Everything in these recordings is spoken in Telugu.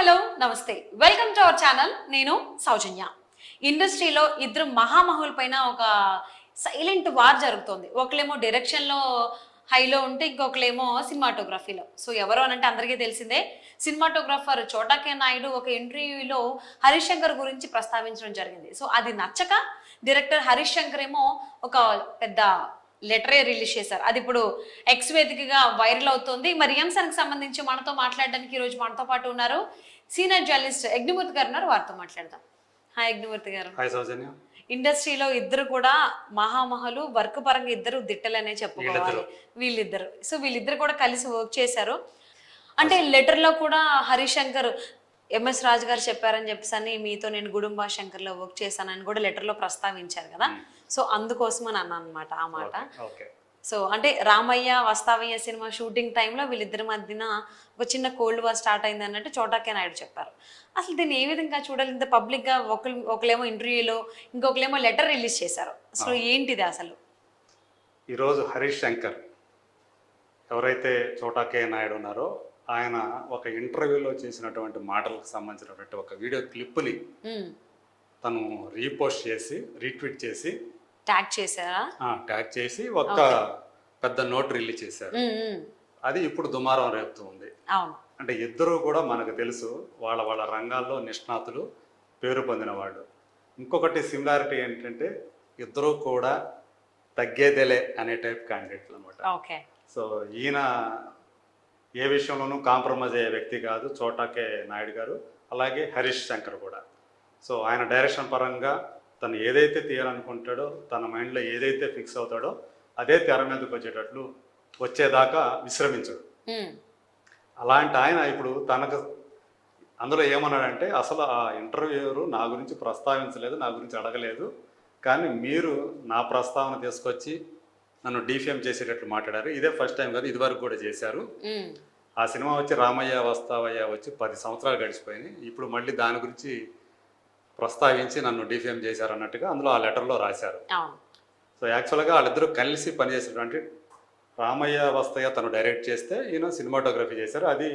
హలో నమస్తే వెల్కమ్ టు అవర్ ఛానల్. నేను సౌజన్య. ఇండస్ట్రీలో ఇద్దరు మహామహుల పైన ఒక సైలెంట్ వార్ జరుగుతోంది. ఒకళ్ళేమో డైరెక్షన్లో హైలో ఉంటే ఇంకొకళ్ళేమో సినిమాటోగ్రఫీలో. సో ఎవరు అనంటే అందరికీ తెలిసిందే, సినిమాటోగ్రాఫర్ చోటా కే నాయుడు ఒక ఇంటర్వ్యూలో హరీష్ శంకర్ గురించి ప్రస్తావించడం జరిగింది. సో అది నచ్చక డైరెక్టర్ హరీష్ శంకర్ ఏమో ఒక పెద్ద లెటరే రిలీజ్ చేశారు. అది ఇప్పుడు ఎక్స్ వేదికగా వైరల్ అవుతోంది. మరి ఈ అంశానికి సంబంధించి మనతో మాట్లాడడానికి ఈరోజు మనతో పాటు ఉన్నారు సీనియర్ జర్నలిస్ట్ యజ్ఞమూర్తి గారు ఉన్నారు. వారితో మాట్లాడదాం. హాయ్ యజ్ఞమూర్తి గారు. హాయ్ సౌజన్య. ఇండస్ట్రీలో ఇద్దరు కూడా మహామహులు, వర్క్ పరంగా ఇద్దరు దిట్టలనే చెప్పుకోవాలి వీళ్ళిద్దరు. సో వీళ్ళిద్దరు కూడా కలిసి వర్క్ చేశారు. అంటే లెటర్లో కూడా హరీష్ శంకర్ ఎంఎస్ రాజు గారు చెప్పారని చెప్పేసి మీతో నేను గుడుంబా శంకర్లో వర్క్ చేశానని కూడా లెటర్లో ప్రస్తావించారు కదా. సో అందుకోసమని అన్నా అనమాట ఆ మాట. సో అంటే రామయ్య వస్తావయ్య సినిమా షూటింగ్ టైంలో వీళ్ళిద్దరి మధ్యన ఒక చిన్న కోల్డ్ వార్ స్టార్ట్ అయింది అన్నట్టు చోటా కే నాయుడు చెప్పారు. అసలు దీన్ని ఏ విధంగా చూడాలి? ఇంత పబ్లిక్గా ఒకళ్ళేమో ఇంటర్వ్యూలో, ఇంకొకలేమో లెటర్ రిలీజ్ చేశారు. అసలు ఏంటిది అసలు? ఈరోజు హరీష్ శంకర్ ఎవరైతే చోటా కే నాయుడు ఉన్నారో ఆయన ఒక ఇంటర్వ్యూలో చేసినటువంటి మాటలకు సంబంధించినటువంటి ఒక వీడియో క్లిప్ని తను రీపోస్ట్ చేసి రీట్వీట్ చేసి ట్యాగ్ చేసి ఒక పెద్ద నోట్ రిలీజ్ చేశారు. అది ఇప్పుడు దుమారం రేపుతూ ఉంది. అంటే ఇద్దరు కూడా మనకు తెలుసు, వాళ్ళ వాళ్ళ రంగాల్లో నిష్ణాతులు, పేరు పొందిన వాళ్ళు. ఇంకొకటి సిమిలారిటీ ఏంటంటే ఇద్దరు కూడా తగ్గేదేలే అనే టైప్ క్యాండిడేట్లు అనమాట. సో ఈయన ఏ విషయంలోనూ కాంప్రమైజ్ అయ్యే వ్యక్తి కాదు చోటా కే నాయుడు గారు, అలాగే హరీష్ శంకర్ కూడా. సో ఆయన డైరెక్షన్ పరంగా తను ఏదైతే తీయాలనుకుంటాడో, తన మైండ్లో ఏదైతే ఫిక్స్ అవుతాడో అదే తెర మీదకి వచ్చేటట్లు వచ్చేదాకా విశ్రమించడు. అలాంటి ఆయన ఇప్పుడు తనకు అందులో ఏమన్నాడంటే, అసలు ఆ ఇంటర్వ్యూరు నా గురించి ప్రస్తావించలేదు, నా గురించి అడగలేదు, కానీ మీరు నా ప్రస్తావన తీసుకొచ్చి నన్ను డిఫేమ్ చేసేటట్లు మాట్లాడారు. ఇదే ఫస్ట్ టైం కాదు, ఇదివరకు కూడా చేశారు. ఆ సినిమా వచ్చి రామయ్య వస్తావయ్య వచ్చి 10 సంవత్సరాలు గడిచిపోయినాయి. ఇప్పుడు మళ్ళీ దాని గురించి ప్రస్తావించి నన్ను డిఫేమ్ చేశారు అన్నట్టుగా అందులో ఆ లెటర్లో రాశారు. సో యాక్చువల్గా వాళ్ళిద్దరూ కలిసి పనిచేసినటువంటి రామయ్య వస్తయ్య తను డైరెక్ట్ చేస్తే ఈయన సినిమాటోగ్రఫీ చేశారు. అది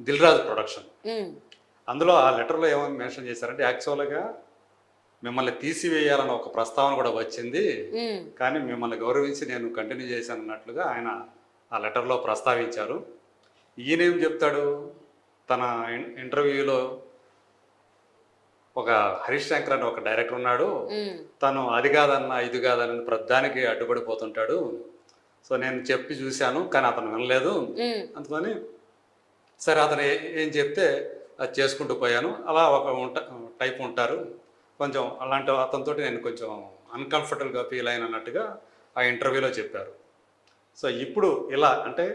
దిల్ రాజు ప్రొడక్షన్. అందులో ఆ లెటర్లో ఏమని మెన్షన్ చేశారంటే, యాక్చువల్గా మిమ్మల్ని తీసివేయాలన్న ఒక ప్రస్తావన కూడా వచ్చింది, కానీ మిమ్మల్ని గౌరవించి నేను కంటిన్యూ చేశాను అన్నట్లుగా ఆయన ఆ లెటర్లో ప్రస్తావించారు. ఈయనేం చెప్తాడు, తన ఇంటర్వ్యూలో ఒక హరీష్ శంకర్ అని ఒక డైరెక్టర్ ఉన్నాడు, తను అది కాదన్న ఇది కాదన్న ప్రధానికి అడ్డుపడిపోతుంటాడు. సో నేను చెప్పి చూశాను కానీ అతను వినలేదు, అందుకని సరే అతను ఏం చెప్తే అది చేసుకుంటూ పోయాను. అలా ఒక టైప్ ఉంటారు కొంచెం, అలాంటి అతనితో నేను కొంచెం అన్కంఫర్టబుల్గా ఫీల్ అయినట్టుగా ఆ ఇంటర్వ్యూలో చెప్పారు. సో ఇప్పుడు ఇలా అంటే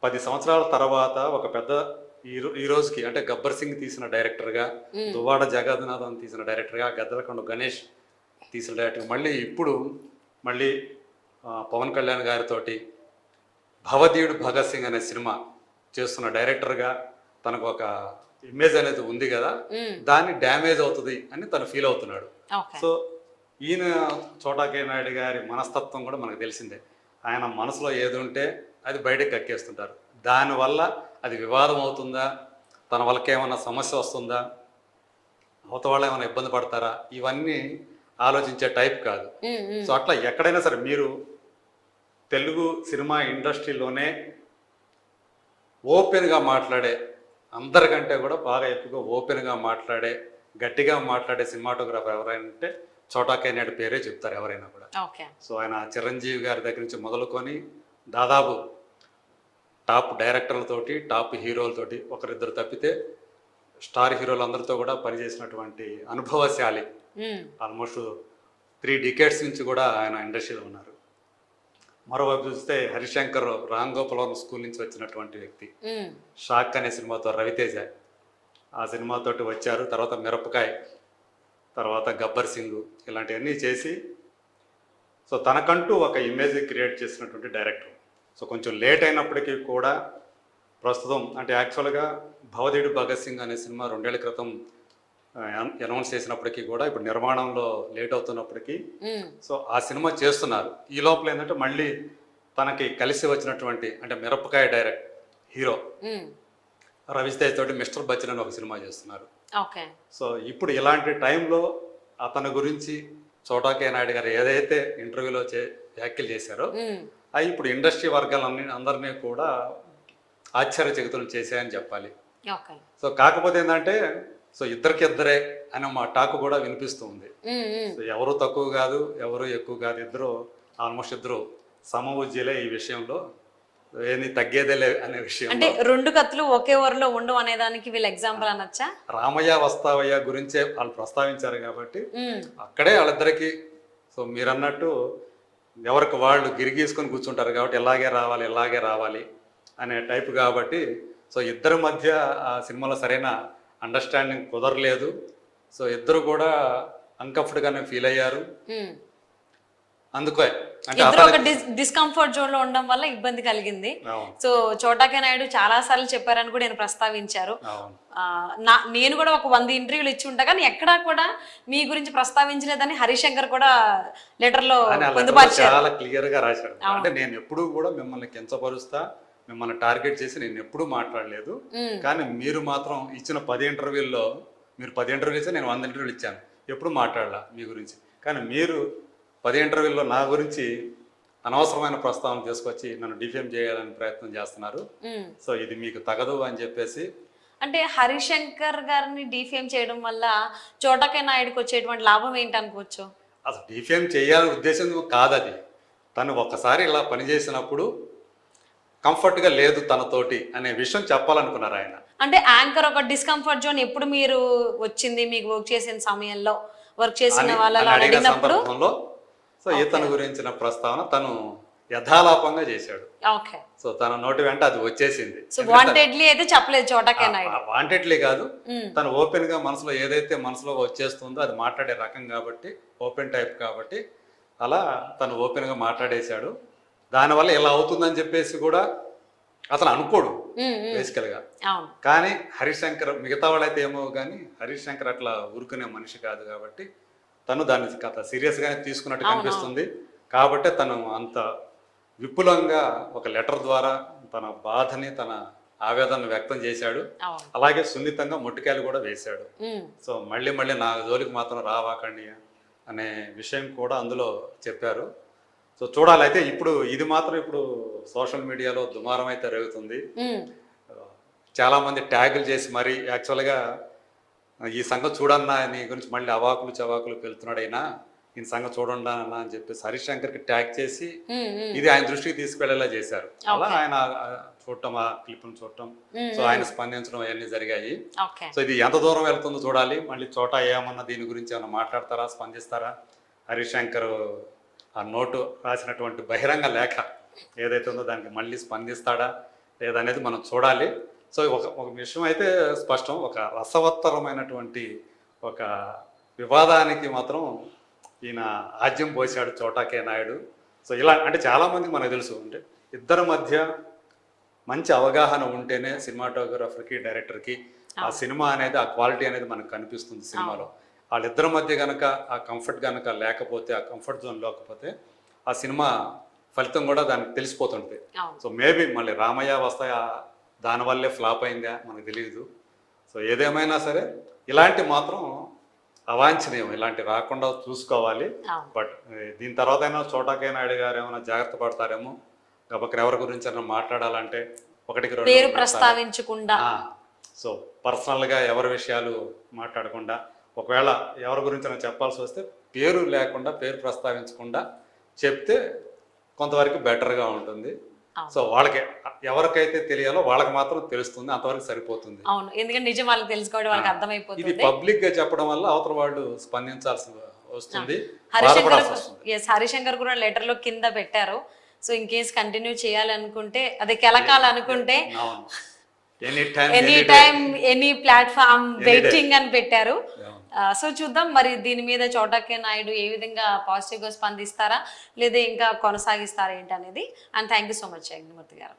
10 సంవత్సరాల తర్వాత ఒక పెద్ద ఈ రోజుకి అంటే గబ్బర్ సింగ్ తీసిన డైరెక్టర్గా, దువ్వాడ జగన్నాథన్ తీసిన డైరెక్టర్గా, గద్దలకొండ గణేష్ తీసిన డైరెక్టర్, మళ్ళీ పవన్ కళ్యాణ్ గారితో భవదీయుడు భగత్ సింగ్ అనే సినిమా చేస్తున్న డైరెక్టర్గా తనకు ఒక ఇమేజ్ అనేది ఉంది కదా, దాన్ని డ్యామేజ్ అవుతుంది అని తను ఫీల్ అవుతున్నాడు. సో ఈయన చోటా కే నాయుడు గారి మనస్తత్వం కూడా మనకు తెలిసిందే. ఆయన మనసులో ఏది ఉంటే అది బయటకు కక్కేస్తుంటారు. దానివల్ల అది వివాదం అవుతుందా, తన వాళ్ళకి ఏమైనా సమస్య వస్తుందా, అవత వాళ్ళు ఏమైనా ఇబ్బంది పడతారా, ఇవన్నీ ఆలోచించే టైప్ కాదు. సో అట్లా ఎక్కడైనా సరే మీరు తెలుగు సినిమా ఇండస్ట్రీలోనే ఓపెన్గా మాట్లాడే, అందరికంటే కూడా బాగా ఎక్కువగా ఓపెన్గా మాట్లాడే, గట్టిగా మాట్లాడే సినిమాటోగ్రాఫర్ ఎవరైనా అంటే చోటా కే నాయుడు పేరే చెప్తారు ఎవరైనా కూడా. సో ఆయన చిరంజీవి గారి దగ్గర నుంచి మొదలుకొని దాదాపు టాప్ డైరెక్టర్లతోటి, టాప్ హీరోలతోటి, ఒకరిద్దరు తప్పితే స్టార్ హీరోలు అందరితో కూడా పనిచేసినటువంటి అనుభవశాలి. ఆల్మోస్ట్ 3 డికేడ్స్ నుంచి కూడా ఆయన ఇండస్ట్రీలో ఉన్నారు. మరోవైపు చూస్తే హరీష్ శంకర్ రామ్ గోపాల్ స్కూల్ నుంచి వచ్చినటువంటి వ్యక్తి. షాక్ అనే సినిమాతో రవితేజ ఆ సినిమాతోటి వచ్చారు. తర్వాత మిరపకాయ్, తర్వాత గబ్బర్ సింగ్, ఇలాంటివన్నీ చేసి సో తనకంటూ ఒక ఇమేజ్ క్రియేట్ చేసినటువంటి డైరెక్టర్. సో కొంచెం లేట్ అయినప్పటికీ కూడా ప్రస్తుతం అంటే యాక్చువల్గా భవదీయుడు భగత్ సింగ్ అనే సినిమా 2 ఏళ్ల క్రితం అనౌన్స్ చేసినప్పటికీ కూడా ఇప్పుడు నిర్మాణంలో లేట్ అవుతున్నప్పటికీ సో ఆ సినిమా చేస్తున్నారు. ఈ లోపల ఏంటంటే మళ్ళీ తనకి కలిసి వచ్చినటువంటి అంటే మిరపకాయ డైరెక్ట్ హీరో రవితేజ్ తోటి మిస్టర్ బచ్చన్ అని ఒక సినిమా చేస్తున్నారు. ఓకే. సో ఇప్పుడు ఇలాంటి టైంలో అతని గురించి చోటాకే నాయుడు గారు ఏదైతే ఇంటర్వ్యూలో వ్యాఖ్యలు చేశారో అవి ఇప్పుడు ఇండస్ట్రీ వర్గాలన్నీ అందరినీ కూడా ఆశ్చర్యచకితులు చేశాయని చెప్పాలి. ఓకే. సో కాకపోతే ఏంటంటే సో ఇద్దరికిద్దరే అనే మా టాక్ కూడా వినిపిస్తూ ఉంది. సో ఎవరు తక్కువ కాదు, ఎవరు ఎక్కువ కాదు, ఇద్దరు ఆల్మోస్ట్ ఇద్దరు సమవుజ్యులే ఈ విషయంలో, ఏది తగ్గేదేలే అనే విషయం. అంటే రెండు కత్తులు ఒకే ఊరిలో ఉండవు అనే దానికి వీళ్ళు ఎగ్జాంపుల్ అనొచ్చా? రామయ్య వస్తావయ్య గురించే వాళ్ళు ప్రస్తావించారు కాబట్టి అక్కడే వాళ్ళిద్దరికి సో మీరు అన్నట్టు ఎవరికి వాళ్ళు గిరిగీసుకొని కూర్చుంటారు కాబట్టి ఇలాగే రావాలి అనే టైప్ కాబట్టి సో ఇద్దరి మధ్య ఆ సినిమాలో సరైన అండర్స్టాండింగ్ కుదరలేదు. సో ఇద్దరు కూడా అన్కంఫర్ట్గానే ఫీల్ అయ్యారు. అందుకే అంటే ఇద్దరు ఒక డిస్కంఫర్ట్ జోన్ లో ఉండడం వల్ల ఇబ్బంది కలిగింది. సో చోటాకే నాయుడు చాలా సార్లు చెప్పారని కూడా నేను ప్రస్తావించారు. నేను కూడా ఒక 100 ఇంటర్వ్యూలు ఇచ్చి ఉంటా కానీ ఎక్కడా కూడా మీ గురించి ప్రస్తావించలేదని హరిశంకర్ కూడా లెటర్ లో చాలా క్లియర్ గా రాశాడు. అంటే నేను ఎప్పుడు కూడా మిమ్మల్ని కించపరుస్తా, మిమ్మల్ని టార్గెట్ చేసి నేను ఎప్పుడు మాట్లాడలేదు. కానీ మీరు మాత్రం ఇచ్చిన 10 ఇంటర్వ్యూల్లో మీరు 10 ఇంటర్వ్యూలు ఇస్తే నేను 100 ఇంటర్వ్యూలు ఇచ్చాను, ఎప్పుడు మాట్లాడలా మీ గురించి. కానీ మీరు 10 ఇంటర్వ్యూల్లో నా గురించి అనవసరమైన ప్రస్తావన తీసుకొచ్చి నన్ను డిఫేమ్ చేయాలని ప్రయత్నం చేస్తున్నారు. సో ఇది మీకు తగదు అని చెప్పేసి. అంటే హరిశంకర్ గారిని డిఫేమ్ చేయడం వల్ల చోటాకే నాయుడుకి వచ్చేటువంటి లాభం ఏంటి అనుకోవచ్చు? అసలు డిఫేమ్ చేయాలనే ఉద్దేశం కాదు అది. తను ఒక్కసారి ఇలా పనిచేసినప్పుడు కంఫర్ట్గా లేదు తనతోటి అనే విషయం చెప్పాలనుకున్నారు ఆయన. అంటే యాంకర్ ఒక డిస్కంఫర్ట్ జోన్ ఎప్పుడు మీరు వచ్చింది మీకు వర్క్ చేసిన సమయంలో వర్క్ చేసిన వాళ్ళని అడిగినప్పుడు సో ఇతను గురించిన ప్రస్తావన తను యథాలాపంగా చేశాడు. ఓకే. సో తన నోటి వెంట అది వచ్చేసింది. సో వాంటెడ్లీ అయితే చెప్పలేదు చోటాకే నాయుడు. వాంటెడ్లీ కాదు, తను ఓపెన్ గా మనసులో ఏదైతే మనసులో వచ్చేస్తుందో అది మాట్లాడే రకం కాబట్టి, ఓపెన్ టైప్ కాబట్టి అలా తను ఓపెన్ గా మాట్లాడేశాడు. దానివల్ల ఇలా అవుతుందని చెప్పేసి కూడా అతను అనుకోడు బేసికల్ గా. కానీ హరిశంకర్ మిగతా వాళ్ళైతే ఏమో కానీ హరిశంకర్ అట్లా ఊరుకునే మనిషి కాదు కాబట్టి తను దాన్ని కథ సీరియస్ గానే తీసుకున్నట్టు కనిపిస్తుంది. కాబట్టి తను అంత విపులంగా ఒక లెటర్ ద్వారా తన బాధని, తన ఆవేదనను వ్యక్తం చేశాడు. అలాగే సున్నితంగా మొట్టికాయలు కూడా వేశాడు. సో మళ్ళీ నా జోలికి మాత్రం రావాకండి అనే విషయం కూడా అందులో చెప్పారు. సో చూడాలి. అయితే ఇప్పుడు ఇది మాత్రం ఇప్పుడు సోషల్ మీడియాలో దుమారం అయితే రేగుతుంది. చాలా మంది ట్యాగులు చేసి మరి యాక్చువల్గా ఈ సంగతి చూడన్నా నీ గురించి మళ్ళీ అవాకులు చవాకులు వెళ్తున్నాడు అయినా ఈ సంగతి చూడండి అన్న అని చెప్పేసి హరిశంకర్కి ట్యాగ్ చేసి ఇది ఆయన దృష్టికి తీసుకెళ్లేలా చేశారు. అలా ఆయన చూడటం, ఆ క్లిప్ను చూడటం, సో ఆయన స్పందించడం అవన్నీ జరిగాయి. సో ఇది ఎంత దూరం వెళ్తుందో చూడాలి. మళ్ళీ చోట ఏమన్నా దీని గురించి ఏమన్నా మాట్లాడతారా, స్పందిస్తారా, హరిశంకర్ ఆ నోటు రాసినటువంటి బహిరంగ లేఖ ఏదైతే ఉందో దానికి మళ్ళీ స్పందిస్తాడా లేదనేది మనం చూడాలి. సో ఒక విషయం అయితే స్పష్టం, ఒక రసవత్తరమైనటువంటి ఒక వివాదానికి మాత్రం ఈయన ఆజ్యం పోసాడు చోటాకే నాయుడు. సో ఇలా అంటే చాలామందికి మనకు తెలుసు, అంటే ఇద్దరి మధ్య మంచి అవగాహన ఉంటేనే సినిమాటోగ్రాఫర్కి, డైరెక్టర్కి ఆ సినిమా అనేది, ఆ క్వాలిటీ అనేది మనకు కనిపిస్తుంది సినిమాలో. వాళ్ళిద్దరి మధ్య కనుక ఆ కంఫర్ట్ కనుక లేకపోతే, ఆ కంఫర్ట్ జోన్ లేకపోతే ఆ సినిమా ఫలితం కూడా దానికి తెలిసిపోతుంది. సో మేబీ మళ్ళీ రామయ్య వస్తాయి దానివల్లే ఫ్లాప్ అయిందా మనకు తెలియదు. సో ఏదేమైనా సరే ఇలాంటి మాత్రం అవాంఛనీయం, ఇలాంటి రాకుండా చూసుకోవాలి. బట్ దీని తర్వాత అయినా చోటాకే నాయుడు గారు ఏమైనా జాగ్రత్త పడతారేమో, కాబట్టి ఎవరి గురించి అయినా మాట్లాడాలంటే ఒకటికి రెండు ప్రస్తావించకుండా, సో పర్సనల్గా ఎవరి విషయాలు మాట్లాడకుండా, ఒకవేళ ఎవరి గురించి చెప్పాల్సి వస్తే పేరు లేకుండా, పేరు ప్రస్తావించకుండా చెప్తే కొంతవరకు బెటర్గా ఉంటుంది. సో వాళ్ళకి ఎవరికైతే తెలియాలో వాళ్ళకి మాత్రం తెలుస్తుంది, అంతవరకు సరిపోతుంది. అవును, ఎందుకంటే నిజం వాళ్ళకి తెలుసుకోవడం, వాళ్ళకి అర్థమైపోతుంది. ఇది పబ్లిక్ గా చెప్పడం వల్ల అవతల వాళ్ళు స్పందించాల్సి వస్తుంది. హరిశంకర్ కూడా లెటర్ లో కింద పెట్టారు. సో ఇన్ కేస్ కంటిన్యూ చేయాలనుకుంటే, అదే కెలకాలనుకుంటే any time any platform waiting అని పెట్టారు. సో చూద్దాం మరి దీని మీద చోటాకే నాయుడు ఏ విధంగా పాజిటివ్ గా స్పందిస్తారా లేదా ఇంకా కొనసాగిస్తారా ఏంటి అనేది. And thank you so much Agnimurthy గారు.